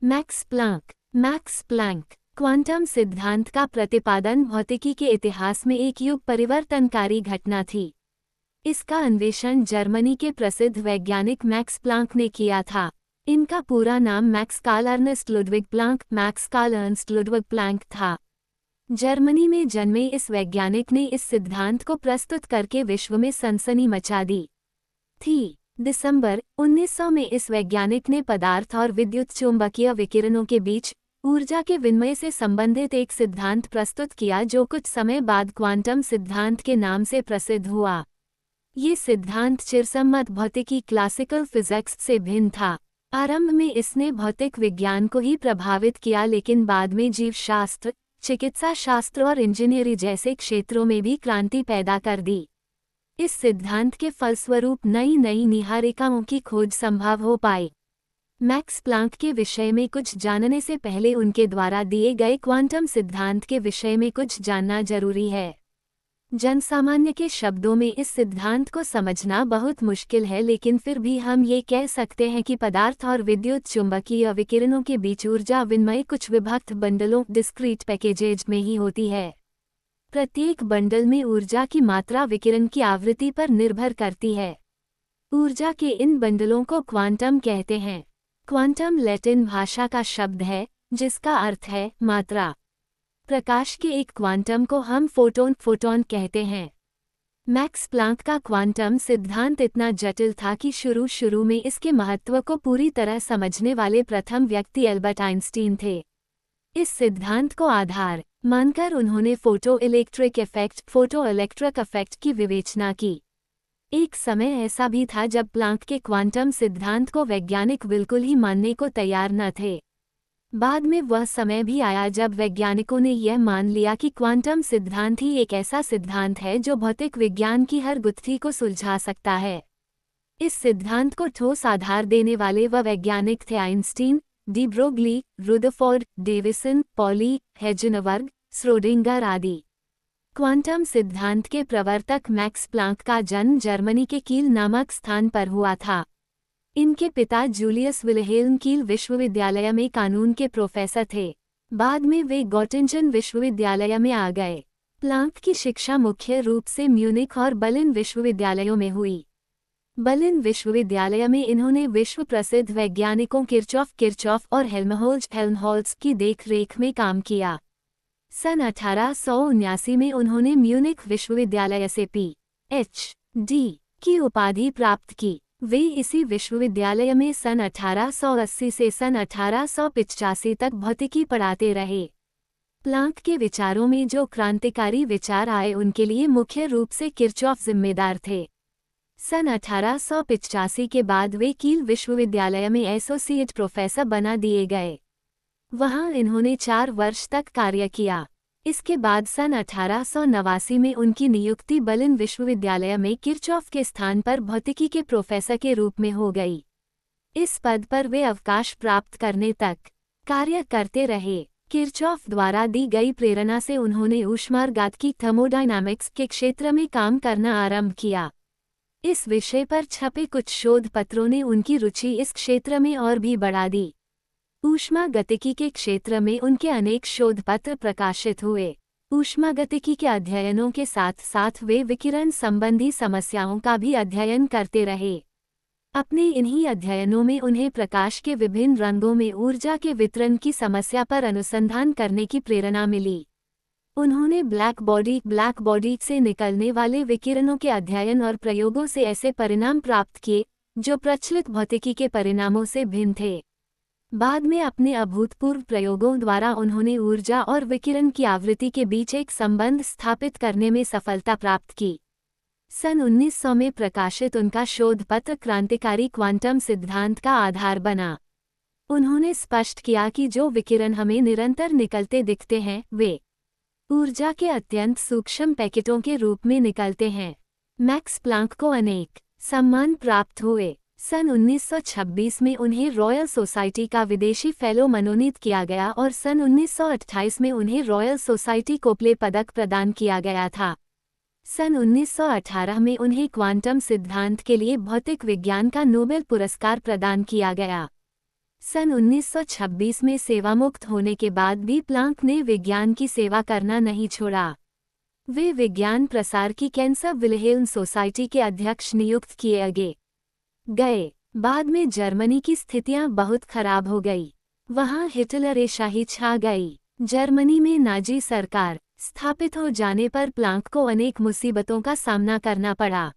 Max Planck quantum सिद्धांत का प्रतिपादन भौतिकी के इतिहास में एक युग परिवर्तनकारी घटना थी। इसका अन्वेषण जर्मनी के प्रसिद्ध वैज्ञानिक मैक्स प्लांक ने किया था। इनका पूरा नाम Max Karl Ernest Ludwig Planck Max Karl Ernst Ludwig Planck था। जर्मनी में जन्मे इस वैज्ञानिक ने इस सिद्धांत को प्रस्तुत करके विश्व में सनसनी मचा दी थी। दिसंबर 1900 में इस वैज्ञानिक ने पदार्थ और विद्युत चुंबकीय विकिरणों के बीच ऊर्जा के विनिमय से संबंधित एक सिद्धांत प्रस्तुत किया जो कुछ समय बाद क्वांटम सिद्धांत के नाम से प्रसिद्ध हुआ। ये सिद्धांत चिरसम्मत भौतिकी क्लासिकल फिजिक्स से भिन्न था। आरंभ में इसने भौतिक विज्ञान को ही प्रभावित किया, लेकिन बाद में जीवशास्त्र, चिकित्सा शास्त्र और इंजीनियरिंग जैसे क्षेत्रों में भी क्रांति पैदा कर दी। इस सिद्धांत के फलस्वरूप नई निहारिकाओं की खोज संभव हो पाई। मैक्स प्लांक के विषय में कुछ जानने से पहले उनके द्वारा दिए गए क्वांटम सिद्धांत के विषय में कुछ जानना जरूरी है। जनसामान्य के शब्दों में इस सिद्धांत को समझना बहुत मुश्किल है, लेकिन फिर भी हम ये कह सकते हैं कि पदार्थ और विद्युत चुंबकीय विकिरणों के बीच ऊर्जा विनिमय कुछ विभक्त बंडलों डिस्क्रीट पैकेजेज में ही होती है। प्रत्येक बंडल में ऊर्जा की मात्रा विकिरण की आवृत्ति पर निर्भर करती है। ऊर्जा के इन बंडलों को क्वांटम कहते हैं। क्वांटम लैटिन भाषा का शब्द है जिसका अर्थ है मात्रा। प्रकाश के एक क्वांटम को हम फोटॉन कहते हैं। मैक्स प्लांक का क्वांटम सिद्धांत इतना जटिल था कि शुरू में इसके महत्व को पूरी तरह समझने वाले प्रथम व्यक्ति एल्बर्ट आइंस्टीन थे। इस सिद्धांत को आधार मानकर उन्होंने फोटोइलेक्ट्रिक इफेक्ट की विवेचना की। एक समय ऐसा भी था जब प्लांक के क्वांटम सिद्धांत को वैज्ञानिक बिल्कुल ही मानने को तैयार न थे। बाद में वह समय भी आया जब वैज्ञानिकों ने यह मान लिया कि क्वांटम सिद्धांत ही एक ऐसा सिद्धांत है जो भौतिक विज्ञान की हर गुत्थी को सुलझा सकता है। इस सिद्धांत को ठोस आधार देने वाले वह वैज्ञानिक थे Einstein, de Broglie, Rutherford, Davisson, Pauli, Heisenberg, Schrodinger आदि। क्वांटम सिद्धांत के प्रवर्तक मैक्स प्लांक का जन्म जर्मनी के कील नामक स्थान पर हुआ था। इनके पिता जूलियस विल्हेल्म कील विश्वविद्यालय में कानून के प्रोफेसर थे। बाद में वे गोटिंजन विश्वविद्यालय में आ गए। प्लांक की शिक्षा मुख्य रूप से म्यूनिख और बर्लिन विश्वविद्यालयों में हुई। बर्लिन विश्वविद्यालय में इन्होंने विश्व प्रसिद्ध वैज्ञानिकों किरचॉफ और हेल्महोल्ट्ज की देखरेख में काम किया। सन 1879 में उन्होंने म्यूनिख विश्वविद्यालय से PhD की उपाधि प्राप्त की। वे इसी विश्वविद्यालय में सन 1880 से सन 1885 तक भौतिकी पढ़ाते रहे। प्लांक के विचारों में जो क्रांतिकारी विचार आए उनके लिए मुख्य रूप से किरचॉफ जिम्मेदार थे। सन 1885 के बाद वे कील विश्वविद्यालय में एसोसिएट प्रोफेसर बना दिए गए। वहां इन्होंने 4 वर्ष तक कार्य किया। इसके बाद सन 1889 में उनकी नियुक्ति बर्लिन विश्वविद्यालय में किरचॉफ के स्थान पर भौतिकी के प्रोफेसर के रूप में हो गई। इस पद पर वे अवकाश प्राप्त करने तक कार्य करते रहे। किरचॉफ द्वारा दी गई प्रेरणा से उन्होंने ऊष्मागतिकी थर्मोडायनामिक्स के क्षेत्र में काम करना आरंभ किया। इस विषय पर छपे कुछ शोध पत्रों ने उनकी रुचि इस क्षेत्र में और भी बढ़ा दी। ऊष्मागतिकी के क्षेत्र में उनके अनेक शोध पत्र प्रकाशित हुए। ऊष्मागतिकी के अध्ययनों के साथ साथ वे विकिरण संबंधी समस्याओं का भी अध्ययन करते रहे। अपने इन्हीं अध्ययनों में उन्हें प्रकाश के विभिन्न रंगों में ऊर्जा के वितरण की समस्या पर अनुसंधान करने की प्रेरणा मिली। उन्होंने ब्लैक बॉडी से निकलने वाले विकिरणों के अध्ययन और प्रयोगों से ऐसे परिणाम प्राप्त किए जो प्रचलित भौतिकी के परिणामों से भिन्न थे। बाद में अपने अभूतपूर्व प्रयोगों द्वारा उन्होंने ऊर्जा और विकिरण की आवृत्ति के बीच एक संबंध स्थापित करने में सफलता प्राप्त की। सन 1900 में प्रकाशित उनका शोध पत्र क्रांतिकारी क्वांटम सिद्धांत का आधार बना। उन्होंने स्पष्ट किया कि जो विकिरण हमें निरंतर निकलते दिखते हैं वे ऊर्जा के अत्यंत सूक्ष्म पैकेटों के रूप में निकलते हैं। मैक्स प्लांक को अनेक सम्मान प्राप्त हुए। सन 1926 में उन्हें रॉयल सोसाइटी का विदेशी फेलो मनोनीत किया गया और सन 1928 में उन्हें रॉयल सोसाइटी कोप्ले पदक प्रदान किया गया था। सन 1918 में उन्हें क्वांटम सिद्धांत के लिए भौतिक विज्ञान का नोबेल पुरस्कार प्रदान किया गया। सन 1926 में सेवामुक्त होने के बाद भी प्लांक ने विज्ञान की सेवा करना नहीं छोड़ा। वे विज्ञान प्रसार की कैंसर विल्हेल्म सोसाइटी के अध्यक्ष नियुक्त किए गए। बाद में जर्मनी की स्थितियां बहुत खराब हो गई। वहां हिटलरशाही छा गई। जर्मनी में नाजी सरकार स्थापित हो जाने पर प्लांक को अनेक मुसीबतों का सामना करना पड़ा।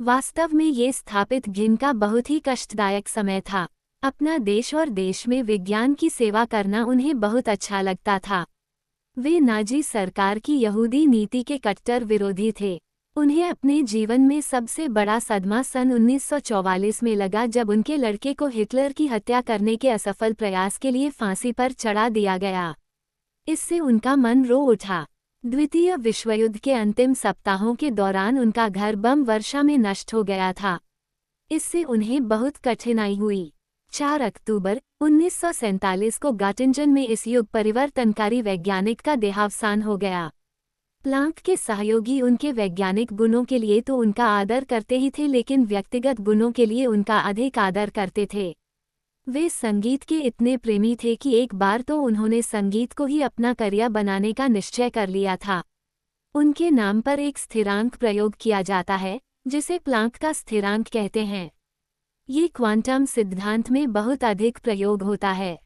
वास्तव में ये स्थापित घिन का बहुत ही कष्टदायक समय था। अपना देश और देश में विज्ञान की सेवा करना उन्हें बहुत अच्छा लगता था। वे नाजी सरकार की यहूदी नीति के कट्टर विरोधी थे। उन्हें अपने जीवन में सबसे बड़ा सदमा सन 1944 में लगा जब उनके लड़के को हिटलर की हत्या करने के असफल प्रयास के लिए फांसी पर चढ़ा दिया गया। इससे उनका मन रो उठा। द्वितीय विश्वयुद्ध के अंतिम सप्ताहों के दौरान उनका घर बम वर्षा में नष्ट हो गया था। इससे उन्हें बहुत कठिनाई हुई। 4 अक्टूबर 1947 को गाटिंजन में इस युग परिवर्तनकारी वैज्ञानिक का देहावसान हो गया। प्लांक के सहयोगी उनके वैज्ञानिक गुणों के लिए तो उनका आदर करते ही थे, लेकिन व्यक्तिगत गुणों के लिए उनका अधिक आदर करते थे। वे संगीत के इतने प्रेमी थे कि एक बार तो उन्होंने संगीत को ही अपना करियर बनाने का निश्चय कर लिया था। उनके नाम पर एक स्थिरांक प्रयोग किया जाता है, जिसे प्लांक का स्थिरांक कहते हैं। ये क्वांटम सिद्धांत में बहुत अधिक प्रयोग होता है।